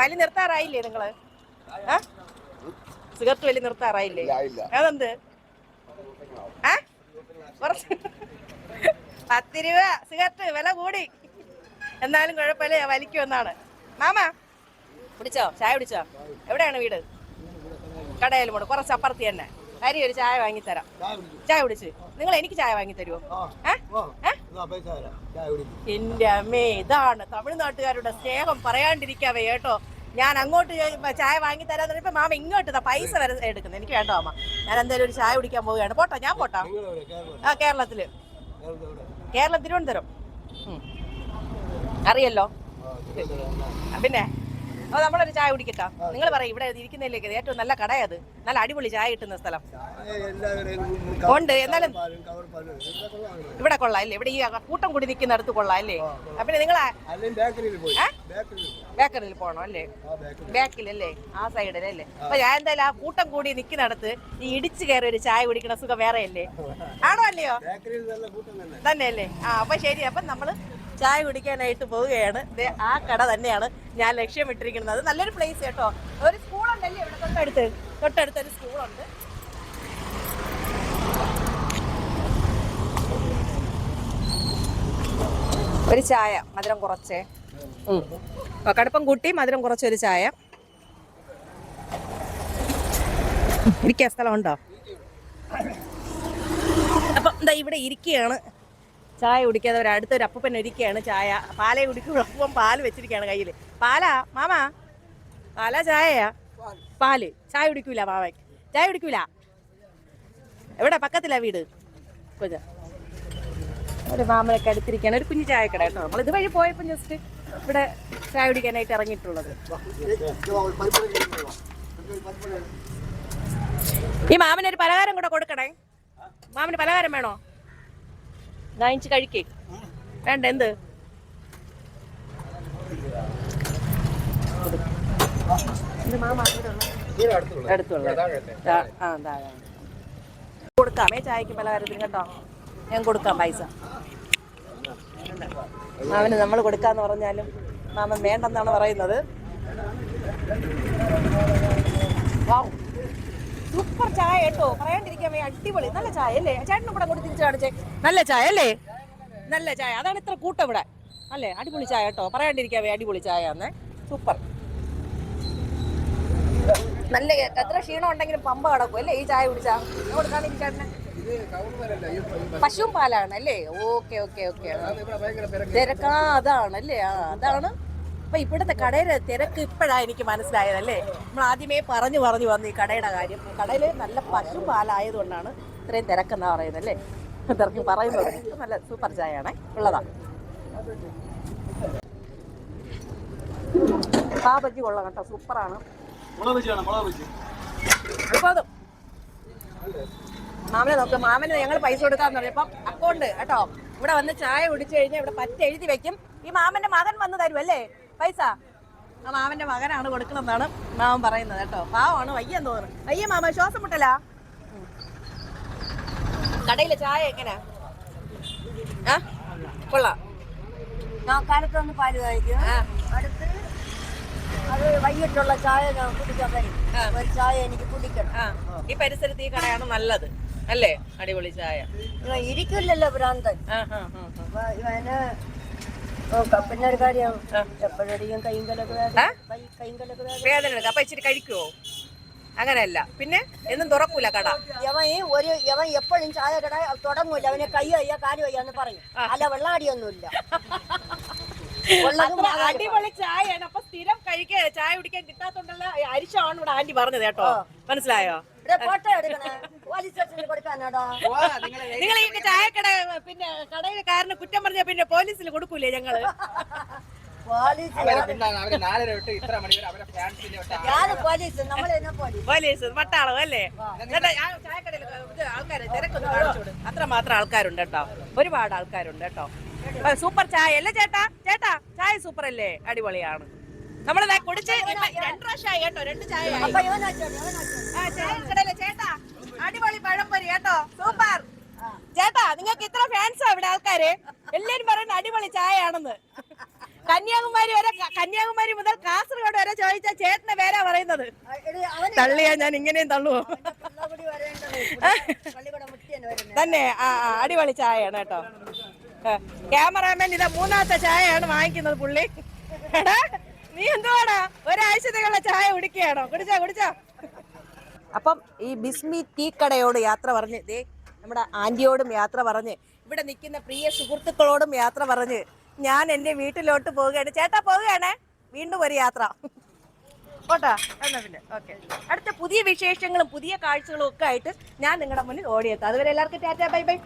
വലി നിർത്താറായില്ലേ നിങ്ങള്? സിഗരറ്റ് വലി നിർത്താറായില്ലേ? അതെന്ത്? കുറച്ച് 10 രൂപ സിഗരറ്റ് വില കൂടി. എന്നാലും കുഴപ്പമില്ല, വലിക്കുമെന്നാണ്. മാമാ കുടിച്ചോ? ചായ കുടിച്ചോ? എവിടെയാണ് വീട്? കടയിൽ പോണു, കുറച്ച് അപ്പുറത്ത് തന്നെ. ഹരി ഒരു ചായ വാങ്ങിത്തരാം. ചായ കുടിച്ച് നിങ്ങൾ എനിക്ക് ചായ വാങ്ങി തരുമോ? എന്റെ അമ്മേ, ഇതാണ് തമിഴ്നാട്ടുകാരുടെ സ്നേഹം പറയാണ്ടിരിക്കാവേ കേട്ടോ. ഞാൻ അങ്ങോട്ട് ചായ വാങ്ങി തരാന്ന് പറഞ്ഞപ്പോ മാമ ഇങ്ങോട്ട് പൈസ വരെ എടുക്കുന്നത്. എനിക്ക് വേണ്ടോ അമ്മ, ഞാൻ എന്തായാലും ഒരു ചായ കുടിക്കാൻ പോവുകയാണ്. പോട്ടോ, ഞാൻ പോട്ടാ. കേരളത്തില്, കേരളം തിരുവനന്തപുരം. അറിയല്ലോ. പിന്നെ നമ്മളൊരു ചായ കുടിക്കട്ടോ. നിങ്ങൾ പറയും ഇവിടെ ഇരിക്കുന്നതിലേക്ക് ഏറ്റവും നല്ല കടയത്, നല്ല അടിപൊളി ചായ കിട്ടുന്ന സ്ഥലം ഉണ്ട്. എന്നാലും ഇവിടെ കൊള്ളാം അല്ലേ? ഇവിടെ ഈ കൂട്ടം കൂടി നിൽക്കുന്നിടത്ത് കൊള്ളാം അല്ലേ? പിന്നെ നിങ്ങൾ ബേക്കറിയിൽ പോകണം അല്ലേ? ബാക്കിലല്ലേ? ആ സൈഡിലല്ലേ? അപ്പൊ ഞാൻ എന്തായാലും ആ കൂട്ടം കൂടി നിൽക്കുന്നിടത്ത് ഈ ഇടിച്ചു കയറി ഒരു ചായ കുടിക്കണ സുഖം വേറെ അല്ലേ? ആണോ അല്ലയോ? തന്നെ അല്ലേ? അപ്പൊ ശരി. അപ്പൊ നമ്മള് ചായ കുടിക്കാനായിട്ട് പോവുകയാണ്. ആ കട തന്നെയാണ് ഞാൻ ലക്ഷ്യമിട്ടിരിക്കുന്നത്. നല്ലൊരു പ്ലേസ് കേട്ടോ. ഒരു സ്കൂളുണ്ടല്ലേ ഇവിടെ തൊട്ടടുത്തൊരു സ്കൂളുണ്ട്. ഒരു ചായ മധുരം കുറച്ചേ, കടുപ്പം കൂട്ടി മധുരം കുറച്ചൊരു ചായ. ഇരിക്കാൻ സ്ഥലമുണ്ടോ? അപ്പം എന്താ ഇവിടെ ഇരിക്കുകയാണ്, ചായ കുടിക്കാതെ ഒരു അടുത്തൊരു അപ്പൂപ്പൻ ഇരിക്കുകയാണ്. ചായ പാലേ കുടിക്കുമ്പോൾ അപ്പം പാല് വെച്ചിരിക്കുകയാണ് കയ്യിൽ. പാലാ മാമാ? പാലാ ചായയാ? പാല്. ചായ കുടിക്കൂല മാമ? ചായ കുടിക്കൂല? എവിടെ പക്കത്തിലാ വീട്? കൊച്ച ഒരു മാമനൊക്കെ അടുത്തിരിക്കുകയാണ്. ഒരു കുഞ്ഞു ചായക്കട കേട്ടോ. നമ്മൾ ഇതുവഴി പോയപ്പോൾ ജസ്റ്റ് ഇവിടെ ചായ കുടിക്കാനായിട്ട് ഇറങ്ങിയിട്ടുള്ളത്. ഈ മാമനൊരു പലഹാരം കൂടെ കൊടുക്കണേ. മാമന് പലഹാരം വേണോ? വാങ്ങിച്ച് കഴിക്കേ. വേണ്ട? എന്ത്? കൊടുക്കാമേ ചായക്ക് പലഹാരത്തിന് കേട്ടോ. ഞാൻ കൊടുക്കാം പൈസ. മാമന് നമ്മൾ കൊടുക്കാന്ന് പറഞ്ഞാലും മാമൻ വേണ്ടെന്നാണ് പറയുന്നത്. സൂപ്പർ ചായ കേട്ടോ, പറയാണ്ടിരിക്കാൻ അടിപൊളി. നല്ല ചായ അല്ലേ? ചേട്ടനും കൂടെ കൂടി തിരിച്ചു കാണിച്ചേ. നല്ല ചായ അല്ലേ? നല്ല ചായ. അതാണ് ഇത്ര കൂട്ടം ഇവിടെ അല്ലേ? അടിപൊളി ചായ കേട്ടോ, പറയാണ്ടിരിക്കാവേ അടിപൊളി ചായ ആന്നേ. സൂപ്പർ. നല്ല എത്ര ക്ഷീണം ഉണ്ടെങ്കിലും പമ്പ കിടക്കും അല്ലേ ഈ ചായ കുടിച്ചാ? കൊടുക്കാണെങ്കിൽ ചേട്ടന് പശുവും പാലാണ് അല്ലേ? Okay okay okay. തിരക്കാ അതാണല്ലേ? അതാണ്. അപ്പൊ ഇവിടുത്തെ കടയുടെ തിരക്ക് ഇപ്പോഴാണ് എനിക്ക് മനസ്സിലായതല്ലേ. നമ്മൾ ആദ്യമേ പറഞ്ഞു വന്നു ഈ കടയുടെ കാര്യം. കടയിൽ നല്ല പശു പാലായതുകൊണ്ടാണ് ഇത്രയും തിരക്കെന്നാ പറയുന്നത് അല്ലേ? തിരക്ക് പറയുന്നത്. നല്ല സൂപ്പർ ചായ ആണേ, ഉള്ളതാ. ആ ബജ്ജി കൊള്ളാം കേട്ടോ, സൂപ്പറാണ്. മാമനെ നോക്ക്. മാമന് ഞങ്ങൾ പൈസ കൊടുക്കാന്ന് പറഞ്ഞപ്പം അക്കൗണ്ട് കേട്ടോ. ഇവിടെ വന്ന് ചായ കുടിച്ചു കഴിഞ്ഞാൽ ഇവിടെ പറ്റ എഴുതി വെക്കും. ഈ മാമന്റെ മകൻ വന്ന് തരും അല്ലേ പൈസ? ആ മാമന്റെ മകനാണ് കൊടുക്കണമെന്നാണ് മാമൻ പറയുന്നത് കേട്ടോ. പാവമാണ്, വയ്യെന്ന് തോന്നുന്നു. വയ്യ മാമ, ശ്വാസം മുട്ടലാ? കടയിലെ ചായ എങ്ങനെയാ? കൊള്ളാം. കാലത്തൊന്ന് പാല് കഴിക്കും. അടുത്ത് അത് വൈകിട്ടുള്ള ചായ ഞാൻ കുടിക്കാൻ കഴിയും. ഒരു ചായ എനിക്ക് കുടിക്കണം. ഈ പരിസരത്ത് ഈ കടയാണ് നല്ലത് അല്ലേ? അടിപൊളി ചായ. ഇരിക്കില്ലല്ലോ ഭ്രാന്തൻ. പിന്നെ ഒരു കാര്യം, എപ്പോഴടിയും കൈങ്കലൊക്കെ വേദന എടുക്കുക. അപ്പൊ ഇച്ചിരി കഴിക്കുവോ? അങ്ങനെയല്ല, പിന്നെ എന്നും തുറക്കൂല കട. യവൻ എപ്പോഴും ചായ കട തുടങ്ങൂല. അവനെ കൈ വയ്യ കാല് വയ്യാന്ന് പറയും. അല്ല വെള്ളാടിയൊന്നുമില്ല. അടിപൊളി ചായയാണ്. അപ്പൊ സ്ഥിരം കഴിക്കാൻ ചായ കുടിക്കാൻ കിട്ടാത്തോണ്ടല്ല അരിശമാണ് ഇവിടെ ആന്റി പറഞ്ഞത് കേട്ടോ. മനസ്സിലായോ? നിങ്ങൾ ഈ ചായക്കട പിന്നെ കടയിൽക്കാരന് കുറ്റം പറഞ്ഞാ പിന്നെ പോലീസിൽ കൊടുക്കൂലേ ഞങ്ങള്? പോലീസ് വട്ടാളോ അല്ലേ? ചായക്കടയിൽ ആൾക്കാര് തിരക്കൊന്നും കാണിച്ചോട്. അത്രമാത്രം ആൾക്കാരുണ്ട് കേട്ടോ, ഒരുപാട് ആൾക്കാരുണ്ട് കേട്ടോ. സൂപ്പർ ചായ അല്ലേ ചേട്ടാ? ചേട്ടാ ചായ സൂപ്പർ അല്ലേ? അടിപൊളിയാണ്. നമ്മളിതാ കുടിച്ച് 2 പ്രാവശ്യമായി കേട്ടോ. 2 ചായ ചായക്കടയിലെ ചേട്ടാ അടിപൊളി പഴംപൊരി കേട്ടോ, സൂപ്പർ. ചേട്ടാ നിങ്ങൾക്ക് ഇത്ര ഫാൻസാ ഇവിടെ ആൾക്കാര്? എല്ലാരും പറയുന്നത് അടിപൊളി ചായ ആണെന്ന്. കന്യാകുമാരി മുതൽ കാസർഗോഡ് വരെ ചോദിച്ച ചേട്ടന്റെ പേരാ പറയുന്നത്. എടി, അവന് തള്ളിയാ ഞാൻ ഇങ്ങനെയും തള്ളുവോ? പള്ളിക്കൂടി വരേണ്ടത് പള്ളിക്കൂടം മുറ്റി തന്നെ വരുന്നത്. തന്നെ അടിപൊളി ചായയാണ് കേട്ടോ. ക്യാമറാമാൻ ഇതാ മൂന്നാമത്തെ ചായയാണ് വാങ്ങിക്കുന്നത് പുള്ളി. എടാ നീ എന്തുവാടാ ഒരാഴ്ചത്തേക്കുള്ള ചായ കുടിക്കുകയാണോ? കുടിച്ചോ. അപ്പം ഈ ബിസ്മി ടീ കടയോട് യാത്ര പറഞ്ഞ് ദേ നമ്മുടെ ആന്റിയോടും യാത്ര പറഞ്ഞ് ഇവിടെ നിൽക്കുന്ന പ്രിയ സുഹൃത്തുക്കളോടും യാത്ര പറഞ്ഞ് ഞാൻ എൻ്റെ വീട്ടിലോട്ട് പോവുകയാണ്. ചേട്ടാ പോവുകയാണേ, വീണ്ടും ഒരു യാത്ര ഓട്ടാ. എന്നാ പിന്നെ ഓക്കെ, അടുത്ത പുതിയ വിശേഷങ്ങളും പുതിയ കാഴ്ചകളും ഒക്കെ ആയിട്ട് ഞാൻ നിങ്ങളുടെ മുന്നിൽ ഓടിയെത്താം. അതുവരെ എല്ലാവർക്കും ടാറ്റാ ബൈ ബൈ.